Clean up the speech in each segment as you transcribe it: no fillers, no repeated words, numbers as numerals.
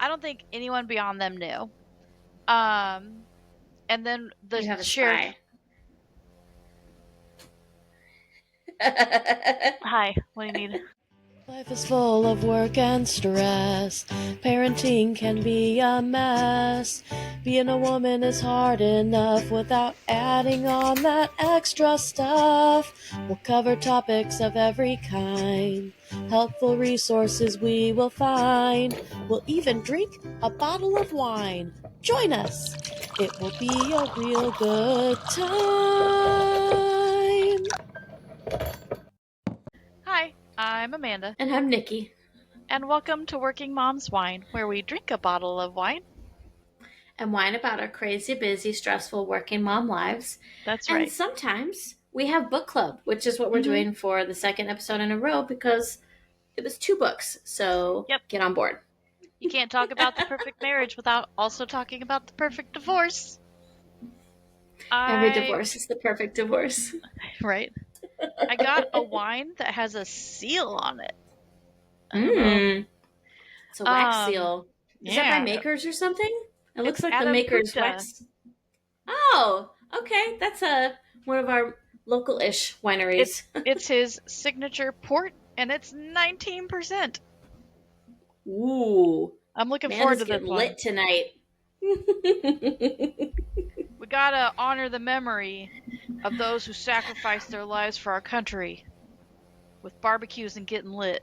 I don't think anyone beyond them knew. And then the You have a sheriff. spy. Hi, what do you need? Life is full of work and stress. Parenting can be a mess. Being a woman is hard enough without adding on that extra stuff. We'll cover topics of every kind. Helpful resources we will find. We'll even drink a bottle of wine. Join us. It will be a real good time. Hi, I'm Amanda, And I'm Nikki. and welcome to Working Mom's Wine, where we drink a bottle of wine. And whine about our crazy, busy, stressful working mom lives. That's And right. sometimes we have book club, which is what we're doing for the second episode in a row because it was 2 books. So Yep. get on board. You can't talk about the perfect marriage without also talking about the perfect divorce. Every divorce is the perfect divorce. Right. I got a wine that has a seal on it. It's a wax seal. Is that by Yeah. Makers or something? It looks It's like the Adam Makers Gupta. wax. Oh, okay. That's one of our local-ish wineries. It's his signature port, and it's 19%. Ooh. I'm looking Man forward is to this getting one. lit tonight. We gotta honor the memory of those who sacrificed their lives for our country with barbecues and getting lit.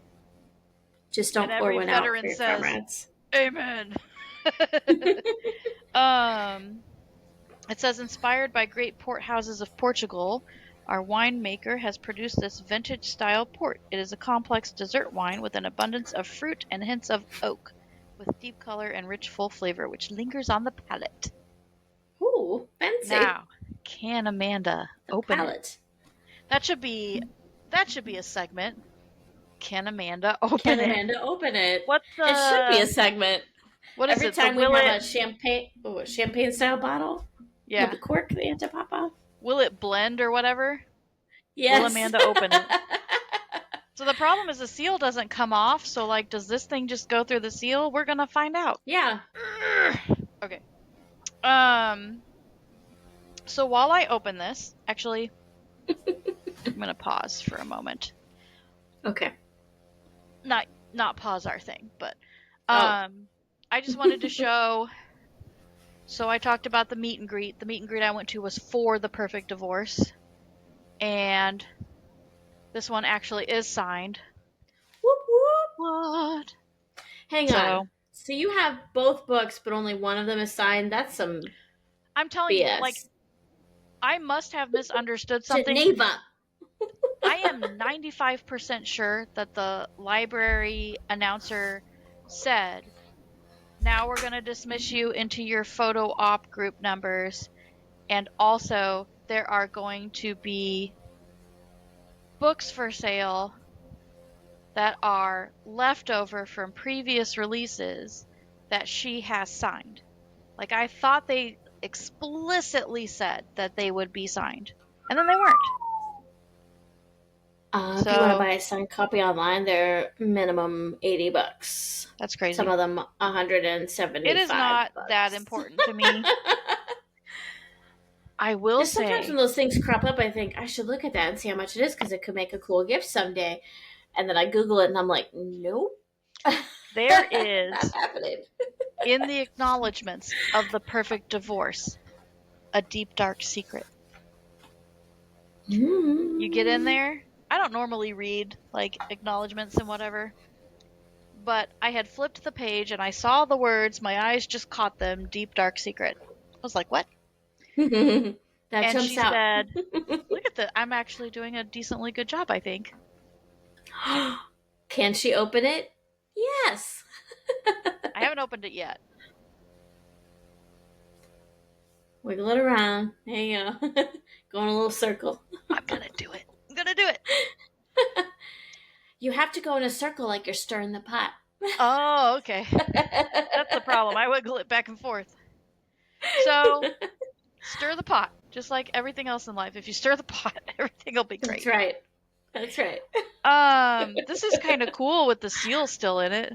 Just don't And pour every one out for veteran your says, comrades. Amen. It says, inspired by great port houses of Portugal, our winemaker has produced this vintage-style port. It is a complex dessert wine with an abundance of fruit and hints of oak, with deep color and rich, full flavor, which lingers on the palate. Ooh, fancy. Now, can Amanda open palate. it? That should be a segment. Can Amanda open Can it? Amanda open it? What's the? It should be a segment. What is Every it? time The we will have it? a champagne style bottle with Yeah. the cork that you have to pop off. Will it blend or whatever? Yes. Will Amanda open it? So the problem is the seal doesn't come off. So like, does this thing just go through the seal? We're gonna find out. Yeah. Okay. So while I open this, actually, I'm gonna pause for a moment. Okay. Not pause our thing, but I just wanted to show. So I talked about the meet and greet. The meet and greet I went to was for the perfect divorce, and this one actually is signed. Whoop whoop. What? Hang on. So you have both books, but only one of them is signed. That's some I'm telling BS. you, like, I must have misunderstood something. Jeneva. I am 95% sure that the library announcer said, now we're going to dismiss you into your photo op group numbers, and also there are going to be books for sale that are leftover from previous releases that she has signed. Like, I thought they explicitly said that they would be signed, and then they weren't. If you want to buy a signed copy online, they're minimum $80. That's crazy. Some of them $175. It is not that important to me. I will say. Sometimes when those things crop up, I think I should look at that and see how much it is because it could make a cool gift someday. And then I Google it and I'm like, nope. There is not happening. in the acknowledgments of the perfect divorce, a deep dark secret. You get in there. I don't normally read like acknowledgments and whatever, but I had flipped the page and I saw the words. My eyes just caught them. Deep dark secret. I was like, what? That and jumps she out. said, look at that. I'm actually doing a decently good job, I think. Can she open it? Yes. I haven't opened it yet. Wiggle it around. There you go. Go in a little circle. I'm going to do it. I'm going to do it. You have to go in a circle like you're stirring the pot. Oh, okay. That's the problem. I wiggle it back and forth. So, stir the pot. Just like everything else in life. If you stir the pot, everything will be great. That's right. That's right. This is kind of cool with the seal still in it.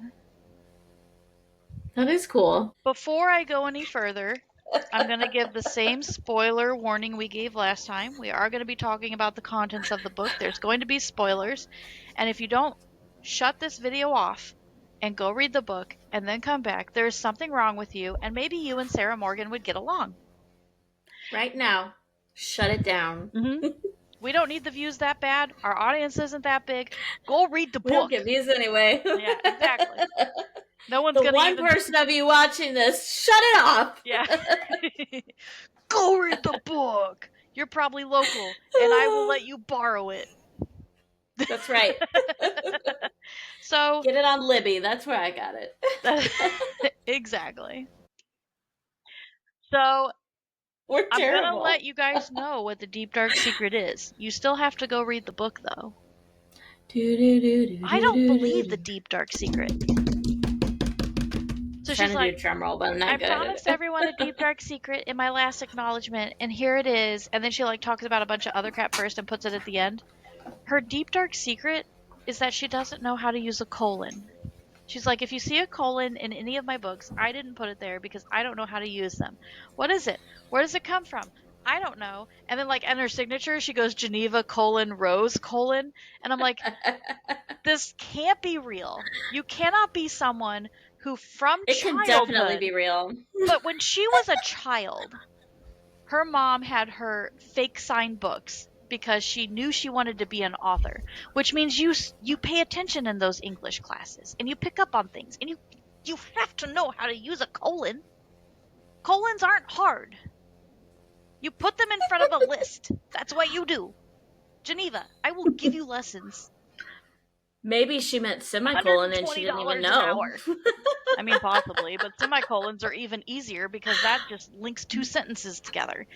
That is cool. Before I go any further, I'm going to give the same spoiler warning we gave last time. We are going to be talking about the contents of the book. There's going to be spoilers. And if you don't shut this video off and go read the book and then come back, there's something wrong with you, and maybe you and Sarah Morgan would get along. Right now, shut it down. Mm-hmm. We don't need the views that bad. Our audience isn't that big. Go read the We don't book. get views anyway. Yeah, exactly. No one's The gonna one even... person of you watching this, shut it off. Yeah. Go read the book. You're probably local, and I will let you borrow it. That's right. So get it on Libby. That's where I got it. Exactly. So We're I'm terrible. gonna let you guys know what the deep dark secret is. You still have to go read the book, though. I don't believe the deep dark secret. So she's like, do a drum roll, but I'm not good at it. I promised everyone a deep dark secret in my last acknowledgement, and here it is. And then she like talks about a bunch of other crap first and puts it at the end. Her deep dark secret is that she doesn't know how to use a colon. She's like, if you see a colon in any of my books, I didn't put it there because I don't know how to use them. What is it? Where does it come from? I don't know. And then like in her signature, she goes Jeneva : Rose : and I'm like, this can't be real. You cannot be someone who from it can childhood, definitely be real. But when she was a child, her mom had her fake signed books because she knew she wanted to be an author, which means you pay attention in those English classes and you pick up on things, and you have to know how to use a colon. Colons aren't hard. You put them in front of a list. That's what you do. Geneva, I will give you lessons. Maybe she meant semicolon and she didn't even know. I mean, possibly, but semicolons are even easier because that just links two sentences together.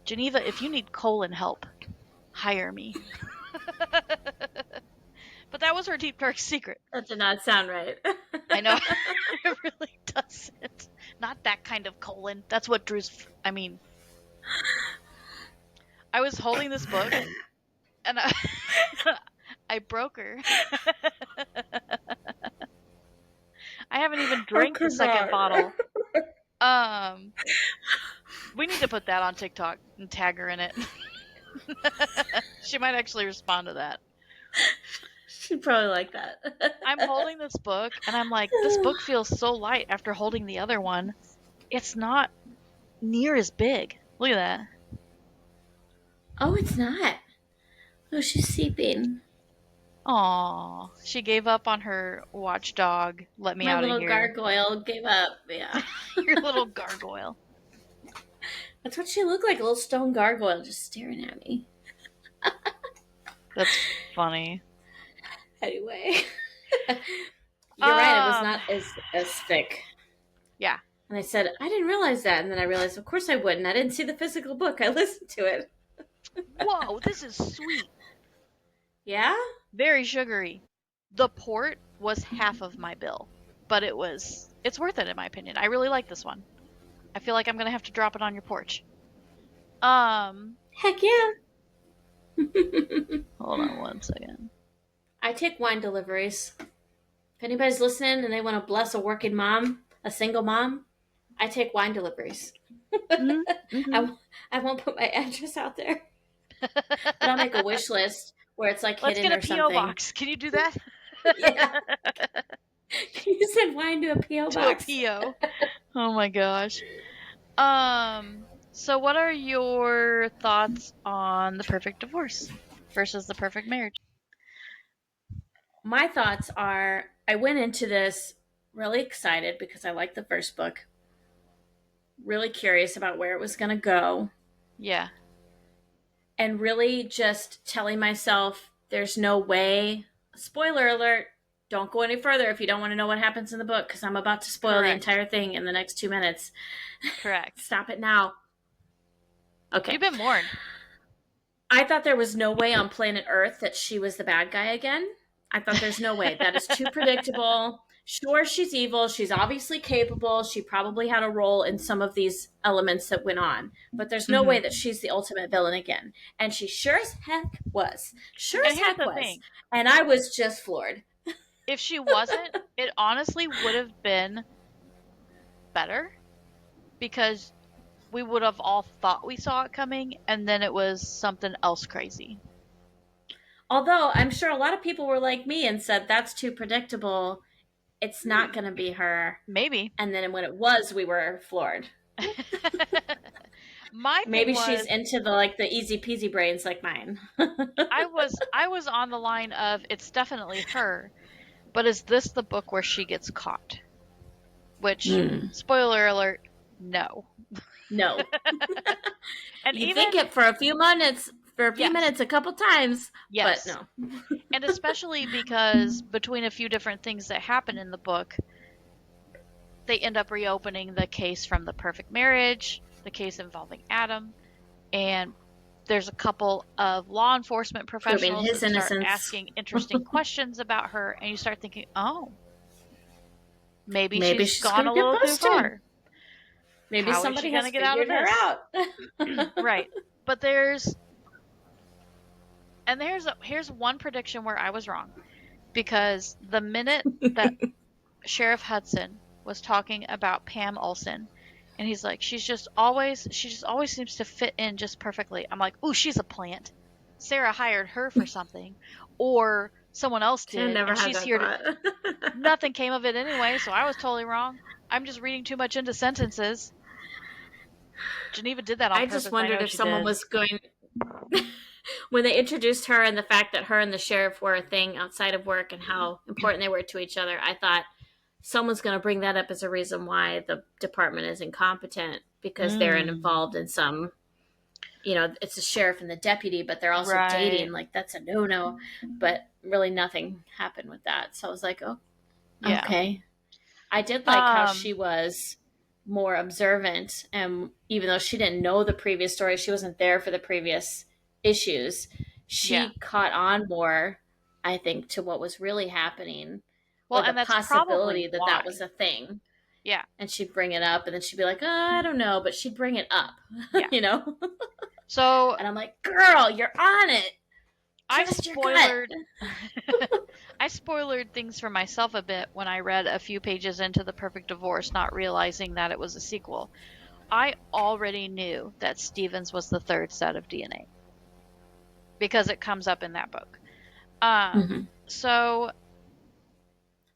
Geneva, if you need colon help, hire me. But that was her deep dark secret. That did not sound right. I know. It really doesn't. Not that kind of colon. That's what Drew's... I mean... I was holding this book, and I broke her. I haven't even drank the second bottle. We need to put that on TikTok and tag her in it. She might actually respond to that. She'd probably like that. I'm holding this book, and I'm like, this book feels so light after holding the other one. It's not near as big. Look at that. Oh, it's not. Oh, she's sleeping. Aw, she gave up on her watchdog. Let me out of here. My little gargoyle gave up. Yeah. Your little gargoyle. That's what she looked like, a little stone gargoyle just staring at me. That's funny. Anyway. You're right, it was not as thick. Yeah. And I said, I didn't realize that. And then I realized, of course I wouldn't. I didn't see the physical book. I listened to it. Whoa, this is sweet. Yeah? Very sugary. The port was half of my bill, but it's worth it in my opinion. I really like this one. I feel like I'm going to have to drop it on your porch. Heck yeah. Hold on one second. I take wine deliveries. If anybody's listening and they want to bless a working mom, a single mom, I take wine deliveries. Mm-hmm. Mm-hmm. I won't put my address out there. But I'll make a wish list where it's like hidden or something. Let's get a P.O. box. Can you do that? Yeah. You said wine to a P.O. box. To a P.O. Oh my gosh. So what are your thoughts on The Perfect Divorce versus The Perfect Marriage? My thoughts are, I went into this really excited because I liked the first book. Really curious about where it was going to go. Yeah. And really just telling myself, there's no way. Spoiler alert. Don't go any further if you don't want to know what happens in the book, because I'm about to spoil the entire thing in the next 2 minutes. Correct. Stop it now. Okay. You've been warned. I thought there was no way on planet Earth that she was the bad guy again. I thought there's no way. That is too predictable. Sure, she's evil. She's obviously capable. She probably had a role in some of these elements that went on. But there's no way that she's the ultimate villain again. And she sure as heck was. Sure as heck was. Thing. And I was just floored. If she wasn't, it honestly would have been better because we would have all thought we saw it coming and then it was something else crazy. Although I'm sure a lot of people were like me and said that's too predictable. It's not going to be her. Maybe. And then when it was, we were floored. My thing Maybe she's was into the easy peasy brains like mine. I was on the line of it's definitely her, but is this the book where she gets caught? Which, spoiler alert, no. No. And You even think it for a few minutes, yes, a couple times, yes. but no. And especially because between a few different things that happen in the book, they end up reopening the case from the perfect marriage, the case involving Adam, and there's a couple of law enforcement Proving professionals his that start innocence. asking interesting questions about her, and you start thinking, oh, maybe she's she's gone gonna a get little too busted. far. Maybe How is somebody she going has to get out of figured her this? out. Right. But here's one prediction where I was wrong. Because the minute that Sheriff Hudson was talking about Pam Olson, and he's like, she just always seems to fit in just perfectly. I'm like, ooh, she's a plant. Sarah hired her for something, or someone else I did, never and had she's that here to. thought. Nothing came of it anyway, so I was totally wrong. I'm just reading too much into sentences. Geneva did that on I just purpose. I wondered know if she someone did. was going when they introduced her and the fact that her and the sheriff were a thing outside of work and how important they were to each other. I thought someone's going to bring that up as a reason why the department is incompetent because they're involved in some, it's the sheriff and the deputy, but they're also Right. dating. Like, that's a no-no. But really nothing happened with that. So I was like, oh, Yeah. okay. I did like how she was more observant, and even though she didn't know the previous story, she wasn't there for the previous issues, Yeah. she caught on more, I think, to what was really happening Well, or the and that's probably possibility that that why. was a thing. Yeah. And she'd bring it up, and then she'd be like, oh, I don't know, but she'd bring it up, Yeah. And So I'm like, girl, you're on it. Trust your gut. I spoiled things for myself a bit when I read a few pages into The Perfect Divorce, not realizing that it was a sequel. I already knew that Stevens was the third set of DNA because it comes up in that book. So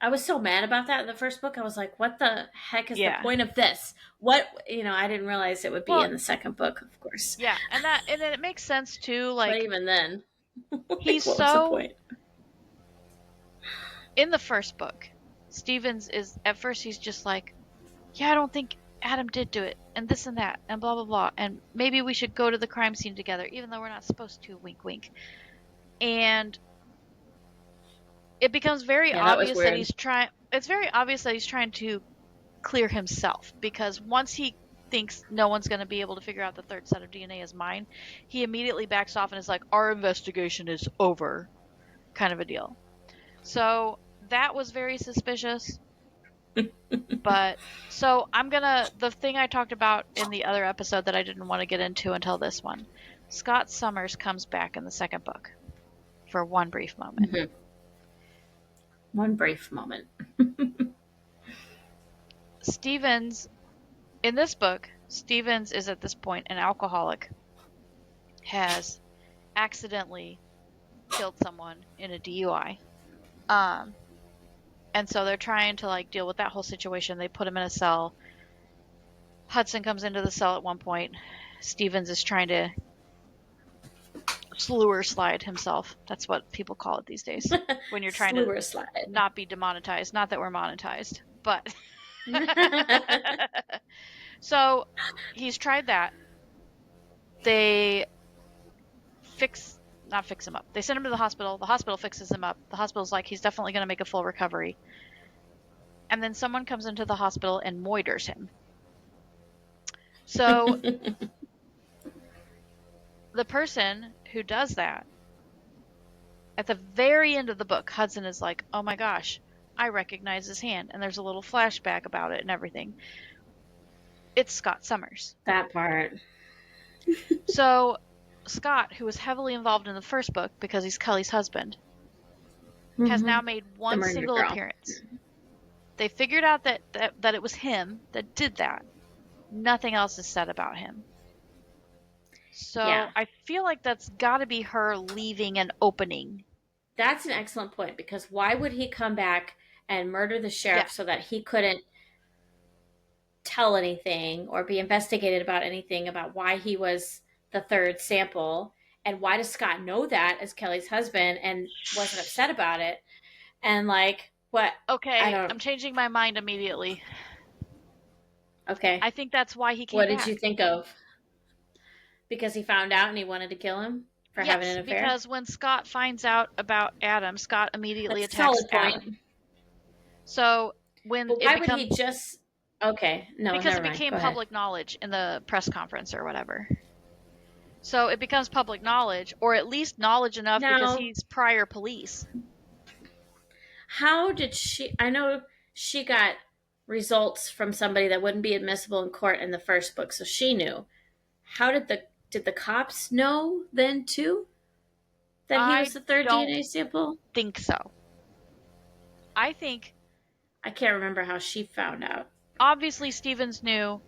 I was so mad about that in the first book. I was like, what the heck is the yeah. point of this? What, I didn't realize it would be Well, in the second book, of course. yeah, and it makes sense too. But Like even then, he's what was the so point? in the first book, Stevens is at first he's just like, yeah, I don't think Adam did do it, and this and that, and blah blah blah, and maybe we should go to the crime scene together, even though we're not supposed to. Wink, wink. And it becomes very Yeah, that was obvious that weird. he's trying. It's very obvious that he's trying to clear himself because once he thinks no one's going to be able to figure out the third set of DNA is mine, he immediately backs off and is like, "Our investigation is over," kind of a deal. So that was very suspicious. But so the thing I talked about in the other episode that I didn't want to get into until this one. Scott Summers comes back in the second book for one brief moment. Mm-hmm. One brief moment. Stevens, in this book, Stevens is at this point an alcoholic, has accidentally killed someone in a DUI. And so they're trying to like deal with that whole situation. They put him in a cell. Hudson comes into the cell at one point. Stevens is trying to slewer slide himself. That's what people call it these days. When you're trying to slide. not be demonetized. Not that we're monetized, but so he's tried that. They not fix him up. They send him to the hospital. The hospital fixes him up. The hospital's like, he's definitely going to make a full recovery. And then someone comes into the hospital and moiters him. So the person who does that, at the very end of the book, Hudson is like, oh my gosh, I recognize his hand. And there's a little flashback about it and everything. It's Scott Summers. That part. So Scott, who was heavily involved in the first book because he's Kelly's husband, has now made one single appearance. They figured out that it was him that did that. Nothing else is said about him. So Yeah. I feel like that's got to be her leaving an opening. That's an excellent point, because why would he come back and murder the Yeah. sheriff so that he couldn't tell anything or be investigated about anything about why he was the third sample? And why does Scott know that as Kelly's husband and wasn't upset about it? And like, what? I Okay, don't. I'm changing my mind immediately. Okay. I think that's why he came What did you back. think of? Because he found out and he wanted to kill him for having Yes, an affair? because when Scott finds out about Adam, Scott immediately That's a attacks solid Adam. point. So when But it why would becomes he just. Okay. No, because it never mind. became Go ahead. public knowledge in the press conference or whatever. So it becomes public knowledge, or at least knowledge enough because Now, he's prior police. how did she. I know she got results from somebody that wouldn't be admissible in court in the first book, so she knew. How did the. Did the cops know then too that he was I the third don't DNA sample? think so. I think I can't remember how she found out. obviously Stevens knew.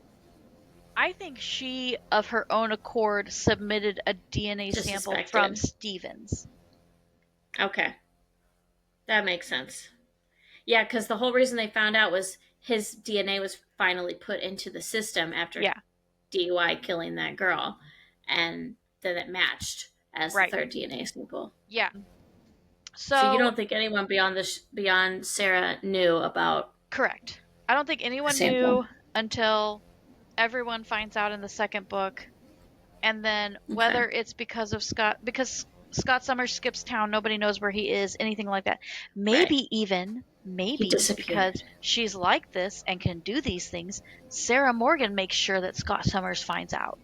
I think she, of her own accord, submitted a DNA Just sample from suspected. Stevens. Okay. That makes sense. Yeah, because the whole reason they found out was his DNA was finally put into the system after Yeah, DUI killing that girl, and then it matched as the right. third DNA sample. Yeah. So you So, don't think anyone beyond Sarah knew about correct. I don't think the anyone sample? knew until everyone finds out in the second book. And then Okay, whether it's because of Scott, because Scott Summers skips town, nobody knows where he is, anything like that. right. He Maybe disappeared. because she's like this and can do these things, Sarah Morgan makes sure that Scott Summers finds out.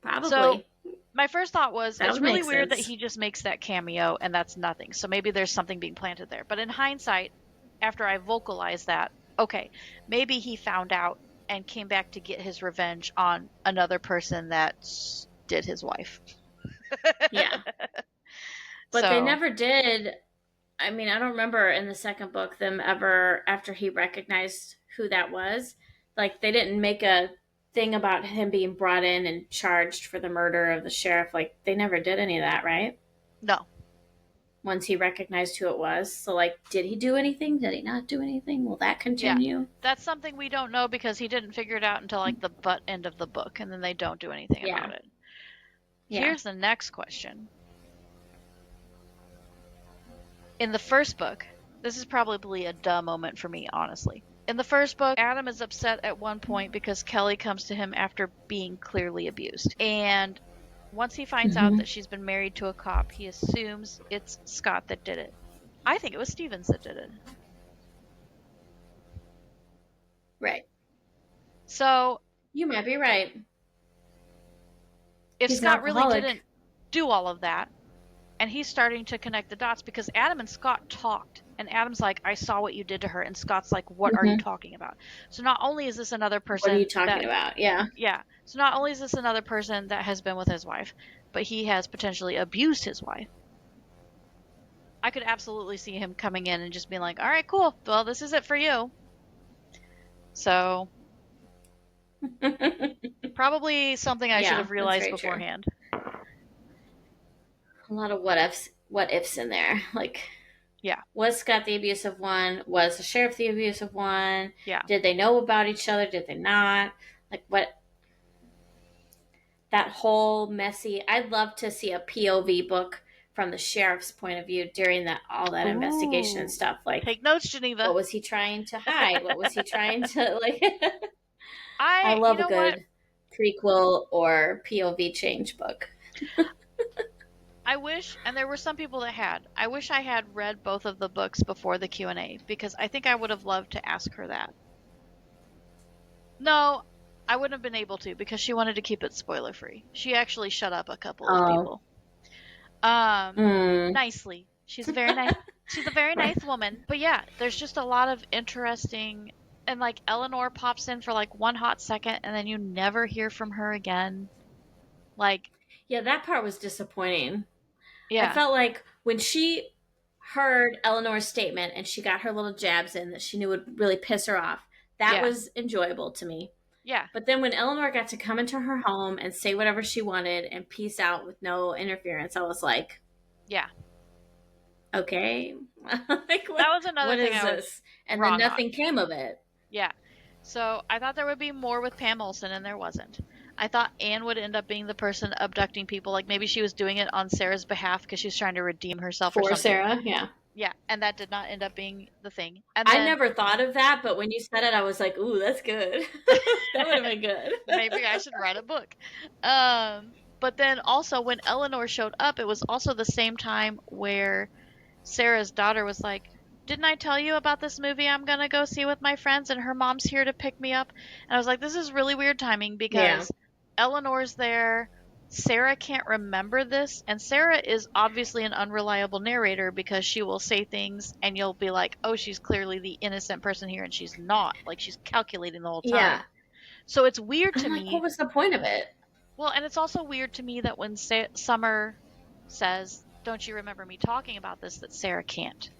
So Probably. my first thought was That it's would really make weird that sense. he just makes that cameo and that's nothing. So maybe there's something being planted there. But in hindsight, after I vocalized that, okay, maybe he found out and came back to get his revenge on another person that did his wife. Yeah. But they So, never did. I mean, I don't remember in the second book them ever, after he recognized who that was, like they didn't make a thing about him being brought in and charged for the murder of the sheriff. Like they never did any of that, right? no. Once he recognized who it was. So like, did he do anything? Did he not do anything? Will that Yeah. continue? That's something we don't know because he didn't figure it out until like the butt end of the book and then they don't do anything Yeah. about it. Yeah. Here's the next question. In the first book, this is probably a duh moment for me, honestly. In the first book, Adam is upset at one point because Kelly comes to him after being clearly abused. And once he finds out Mm-hmm. that she's been married to a cop, he assumes it's Scott that did it. I think it was Stevens that did it. Right. So You might be right. if He's an Scott really alcoholic. didn't do all of that, and he's starting to connect the dots because Adam and Scott talked, and Adam's like, I saw what you did to her, and Scott's like, what are you Mm-hmm. talking about? So not only is this another What are you person talking that, about? Yeah. yeah, so not only is this another person that has been with his wife, but he has potentially abused his wife. I could absolutely see him coming in and just being like, all right, cool, well, this is it for you. So probably something I should Yeah, have that's realized very true. beforehand. A lot of what ifs in there. Like, Yeah, was Scott the abusive one? Was the sheriff the abusive one? yeah. Did they know about each other? Did they not? Like, what? That whole messy. I'd love to see a POV book from the sheriff's point of view during all that investigation and Ooh. stuff. Like, Take notes, Geneva. what was he trying to hide? What was he trying to like? I You love a know what? good prequel or POV change book. I wish, and there were some people that had. I wish I had read both of the books before the Q&A because I think I would have loved to ask her that. No, I wouldn't have been able to because she wanted to keep it spoiler free. She actually shut up a couple of Oh, people. mm, Nicely. She's a very nice. She's a very right. nice woman. But yeah, there's just a lot of interesting, and like Eleanor pops in for like one hot second, and then you never hear from her again. Like, Yeah, that part was disappointing. I yeah, felt like when she heard Eleanor's statement and she got her little jabs in that she knew would really piss her off. That Yeah. was enjoyable to me. Yeah. But then when Eleanor got to come into her home and say whatever she wanted and peace out with no interference, I was like, Yeah. okay. Like, That was another what thing is I was this? And then wrong nothing on. came of it. Yeah. So I thought there would be more with Pam Olsen, and there wasn't. I thought Anne would end up being the person abducting people. Like maybe she was doing it on Sarah's behalf because she was trying to redeem herself or For something. Sarah, yeah. Yeah, and that did not end up being the thing. And I then never thought of that, but when you said it, I was like, ooh, that's good. That would have been good. maybe I should write a book. But then also when Eleanor showed up, it was also the same time where Sarah's daughter was like, "Didn't I tell you about this movie I'm gonna go see with my friends and her mom's here to pick me up?" And I was like, this is really weird timing Yeah. because Eleanor's there. Sarah can't remember this, and Sarah is obviously an unreliable narrator because she will say things and you'll be like, oh, she's clearly the innocent person here, and she's not. Like, she's calculating the whole Yeah. time. So it's weird to I'm like, what me. was the point of it? Well, and it's also weird to me that when Summer says, don't you remember me talking about this, that Sarah can't.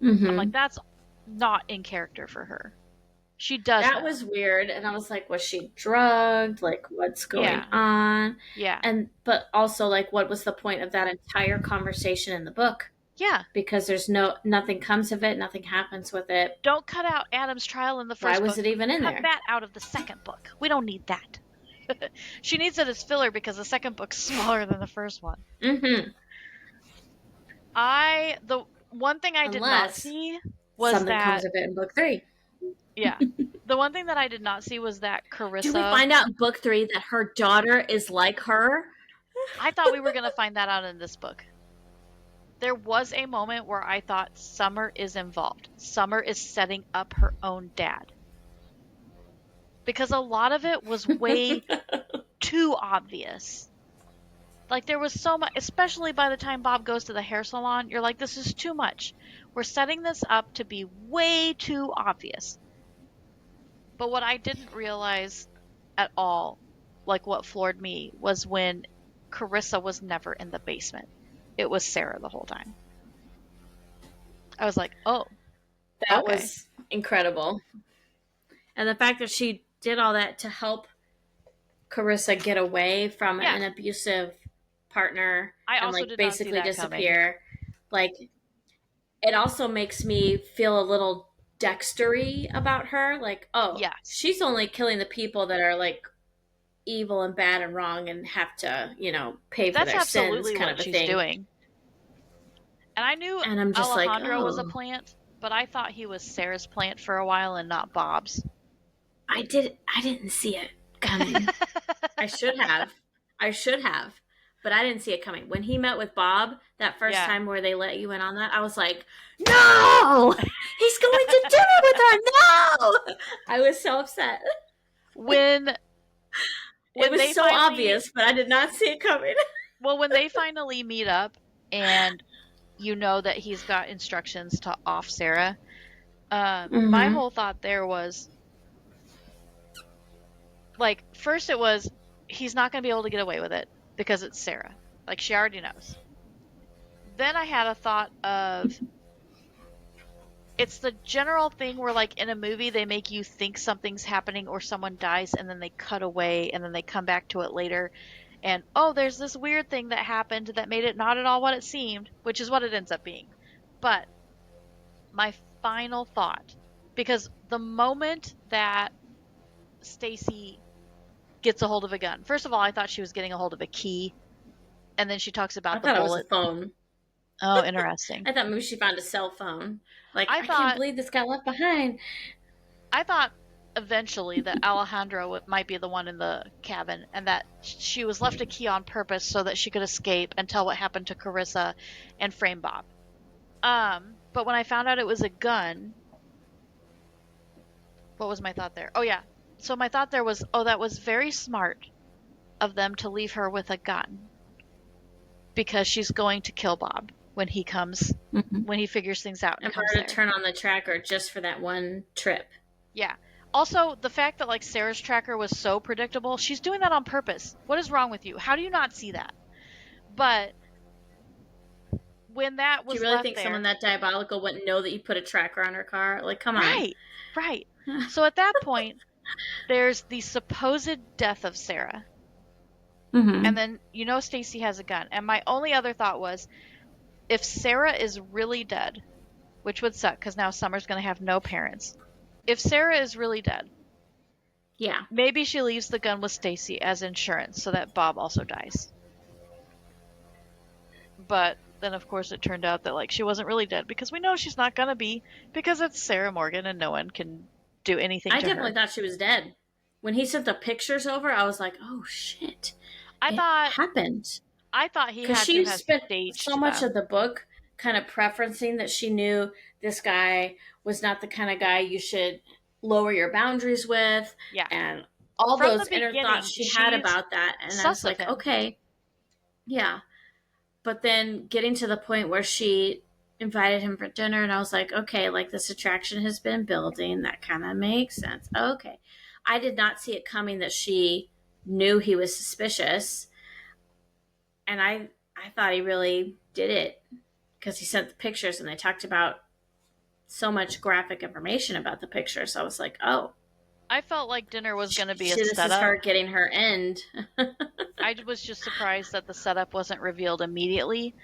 I'm like, that's not in character for her. She does That know. was weird, and I was like, was she drugged? Like, what's going on? Yeah. But also, like, what was the point of that entire conversation in the book? Yeah. Because there's nothing comes of it, nothing happens with it. Don't cut out Adam's trial in the first Why book. was it even in Cut there? that out of the second book. We don't need that. She needs it as filler because the second book's smaller than the first one. Mm-hmm. The one thing I did not see was something that comes of it in book 3. Yeah. The one thing that I did not see was that Carissa. Do we find out in book 3 that her daughter is like her? I thought we were going to find that out in this book. There was a moment where I thought Summer is involved. Summer is setting up her own dad. Because a lot of it was way too obvious. Like, there was so much, especially by the time Bob goes to the hair salon, you're like, this is too much. We're setting this up to be way too obvious. But what I didn't realize at all, like what floored me, was when Carissa was never in the basement. It was Sarah the whole time. I was like, oh. That was incredible. And the fact that she did all that to help Carissa get away from an abusive partner and like basically disappear. Like, it also makes me feel a little Dextery about her. Like, oh, she's only killing the people that are like evil and bad and wrong and have to, pay for their sins, kind of a thing. That's absolutely what she's doing. And I knew Alejandro was a plant, but I thought he was Sarah's plant for a while and not Bob's. I didn't see it coming. I should have, but I didn't see it coming. When he met with Bob that first time where they let you in on that, I was like, no, he's going to dinner with her. No, I was so upset. When it was so obvious, but I did not see it coming. Well, when they finally meet up and you know that he's got instructions to off Sarah, my whole thought there was, like, first it was, he's not going to be able to get away with it because it's Sarah. Like, she already knows. Then I had a thought of, it's the general thing where, like, in a movie, they make you think something's happening or someone dies, and then they cut away, and then they come back to it later. And, oh, there's this weird thing that happened that made it not at all what it seemed, which is what it ends up being. But my final thought, because the moment that Stacy gets a hold of a gun, first of all, I thought she was getting a hold of a key, and then she talks about the bullet. I thought it was a phone. Oh, interesting. I thought maybe she found a cell phone. Like, I can't believe this got left behind. I thought eventually that Alejandro might be the one in the cabin, and that she was left a key on purpose so that she could escape and tell what happened to Carissa and frame Bob. But when I found out it was a gun, what was my thought there? Oh, yeah. So my thought there was, oh, that was very smart of them to leave her with a gun. Because she's going to kill Bob when he comes, when he figures things out. And for her to turn on the tracker just for that one trip. Yeah. Also, the fact that, like, Sarah's tracker was so predictable, she's doing that on purpose. What is wrong with you? How do you not see that? But when that Do you was really left think someone there. that diabolical wouldn't know that you put a tracker on her car? Like, come on. Right, right. So at that point, there's the supposed death of Sarah. And Mm-hmm. then Stacy has a gun. And my only other thought was, if Sarah is really dead, which would suck because now Summer's going to have no parents. If Sarah is really dead, Yeah. maybe she leaves the gun with Stacy as insurance so that Bob also dies. But then of course it turned out that like she wasn't really dead because we know she's not going to be because it's Sarah Morgan and no one can do anything I to definitely her. thought she was dead. When he sent the pictures over, I was like, oh shit. I It thought happened. I thought he Because had to she have spent so staged much them. of the book kind of preferencing that she knew this guy was not the kind of guy you should lower your boundaries with, Yeah. and all From the those inner thoughts beginning, she had she's about that. And I was sus of like, him. okay, yeah. But then getting to the point where she invited him for dinner, and I was like, okay, like this attraction has been building. That kind of makes sense. Okay. I did not see it coming that she knew he was suspicious. And I thought he really did it because he sent the pictures and they talked about so much graphic information about the pictures. So I was like, oh, I felt like dinner was going to be a this is setup. her getting her end. I was just surprised that the setup wasn't revealed immediately.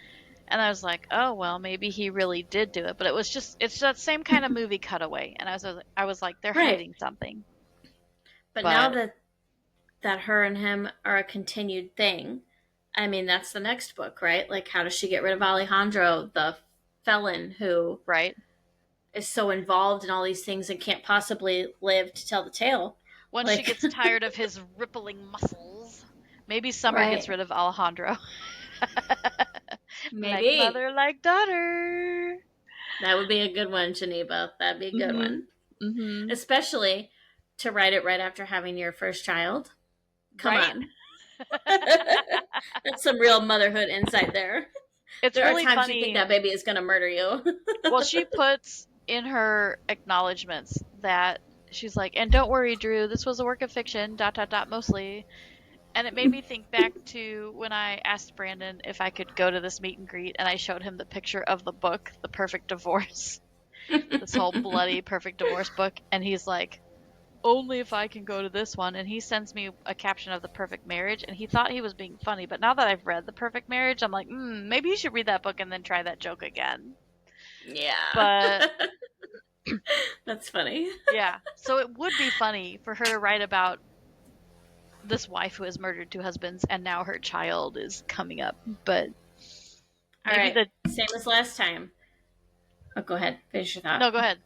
And I was like, oh, well, maybe he really did do it. But it's that same kind of movie cutaway. And I was like, they're Right. hiding something. But now But, that her and him are a continued thing, I mean, that's the next book, right? Like, how does she get rid of Alejandro, the felon who right? is so involved in all these things and can't possibly live to tell the tale? Once she Like, gets tired of his rippling muscles, maybe Summer gets right. rid of Alejandro. Like Maybe. mother, like daughter. That would be a good one, Geneva. That'd be a good Mm-hmm. one. Mm-hmm. Especially to write it right after having your first child. Come Right? on. That's some real motherhood insight there. It's There are really times you think funny. that baby is going to murder you. Well, she puts in her acknowledgments that she's like, and don't worry, Drew, this was a work of fiction, dot, dot, dot, mostly. And it made me think back to when I asked Brandon if I could go to this meet and greet, and I showed him the picture of the book, The Perfect Divorce, this whole bloody Perfect Divorce book. And he's like, only if I can go to this one. And he sends me a caption of The Perfect Marriage, and he thought he was being funny. But now that I've read The Perfect Marriage, I'm like, maybe you should read that book and then try that joke again. Yeah. But That's funny. yeah, so it would be funny for her to write about this wife who has murdered two husbands and now her child is coming up. But All maybe right. Same as last time. Oh, go ahead. Finish your thought. no, go ahead.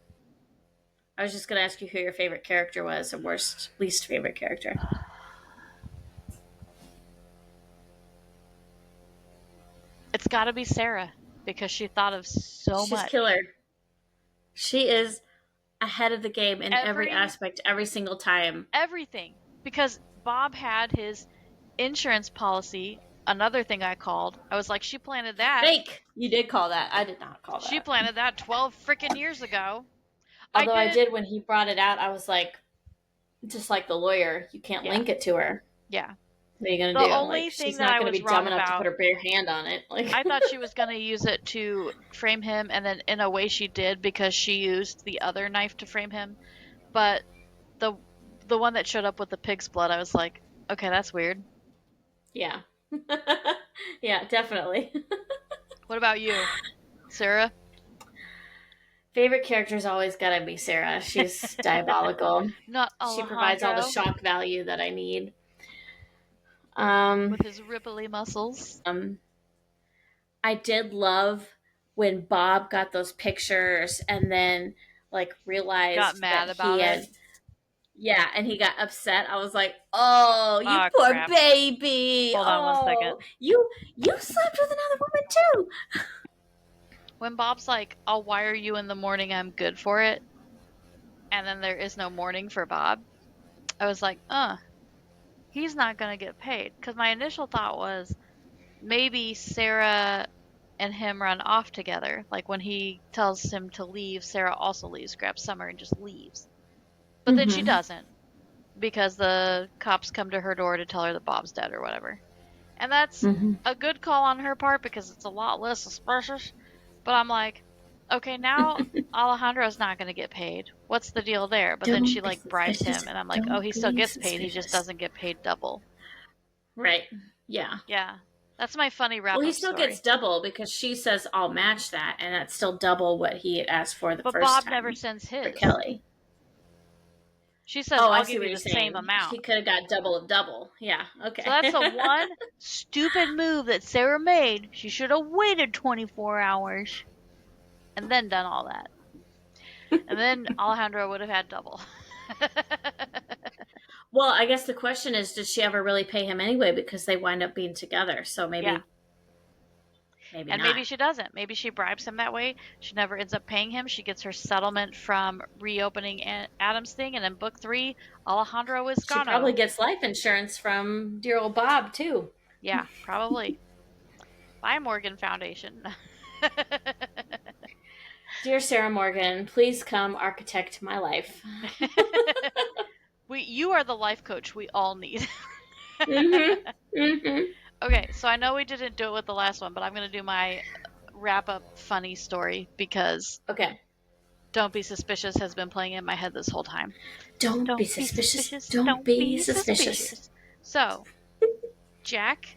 I was just going to ask you who your favorite character was and least favorite character. It's got to be Sarah because she thought of so She's much. killer. She is ahead of the game in every aspect, every single time. Everything. Because Bob had his insurance policy. Another thing I called. I was like, she planted that. Fake. You did call that. I did not call that. She planted that 12 freaking years ago. Although I did when he brought it out, I was like, just like the lawyer, you can't link it to her. Yeah. What are you gonna The do? only Like, thing she's that not I gonna was be dumb wrong enough to about, put her bare hand on it. Like, I thought she was going to use it to frame him, and then in a way she did because she used the other knife to frame him. But the one that showed up with the pig's blood, I was like, okay, that's weird. yeah, yeah, definitely. What about you, Sarah? Favorite character's always gotta be Sarah. She's diabolical. Not She provides all the Alejandro shock value that I need. with his ripply muscles. I did love when Bob got those pictures and then like realized Got mad that about he had it. yeah, and he got upset. I was like, "Oh, you Aw, poor crap. baby! Hold on one second. You slept with another woman too." When Bob's like, I'll wire you in the morning, I'm good for it, and then there is no morning for Bob, I was like, he's not going to get paid. Because my initial thought was maybe Sarah and him run off together. Like when he tells him to leave, Sarah also leaves, grabs Summer, and just leaves. But then she doesn't because the cops come to her door to tell her that Bob's dead or whatever. And that's Mm-hmm. a good call on her part because it's a lot less suspicious. But I'm like, okay, now Alejandro's not going to get paid. What's the deal there? But then she Don't be like bribes suspicious. him, and I'm like, oh, Don't he still be gets paid. He just suspicious. doesn't get paid double. Right. Yeah. Yeah, that's my funny Well, wrap he up still gets story. double because she says, I'll match that. And that's still double what he had asked for the But first Bob never time sends for his. Kelly. She says, Oh, I I'll see give what you you're the same saying. amount. He could have got double of double. Yeah. So Okay. that's the one stupid move that Sarah made. She should have waited 24 hours and then done all that. And then Alejandro would have had double. Well, I guess the question is, did she ever really pay him anyway? Because they wind up being together. So Yeah. maybe And not. maybe she doesn't. Maybe she bribes him that way. She never ends up paying him. She gets her settlement from reopening Adam's thing. And then book 3, Alejandro is She probably gone. gets life insurance from dear old Bob, too. Yeah, probably. Bye, Morgan Foundation. Dear Sarah Morgan, please come architect my life. You are the life coach we all need. Mm-hmm. Mm-hmm. Okay, so I know we didn't do it with the last one, but I'm going to do my wrap up funny story because Okay. Don't Be Suspicious has been playing in my head this whole time. Don't be Don't be suspicious. suspicious. Don't Don't be be suspicious. suspicious. So, Jack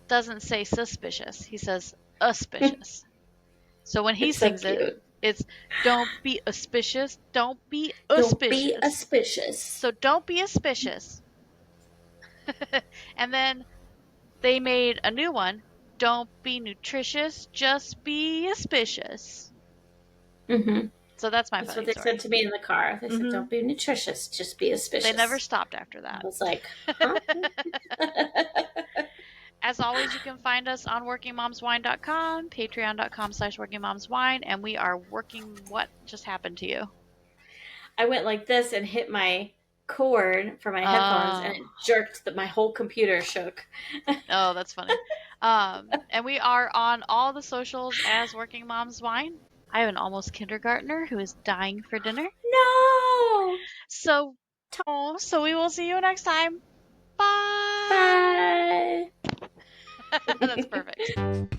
doesn't say suspicious, he says auspicious. So when he It's so sings it, cute. it's don't be auspicious, don't be Don't be auspicious. auspicious. So don't be auspicious. And then they made a new one. Don't be nutritious, just be auspicious. Mm-hmm. So that's my That's funny what they said story. to me in the car. They said, Hmm. don't be nutritious, just be They never auspicious. stopped after I that. was like, huh? As always, you can find us on workingmomswine.com, patreon.com/workingmomswine, and we are working. What just happened to you? I went like this and hit my cord for my headphones and Oh, it jerked that my whole computer shook. oh, that's funny. And we are on all the socials as Working Moms Wine. I have an almost kindergartner who is dying for dinner. No! So, so we will see you next time. Bye. Bye! That's perfect.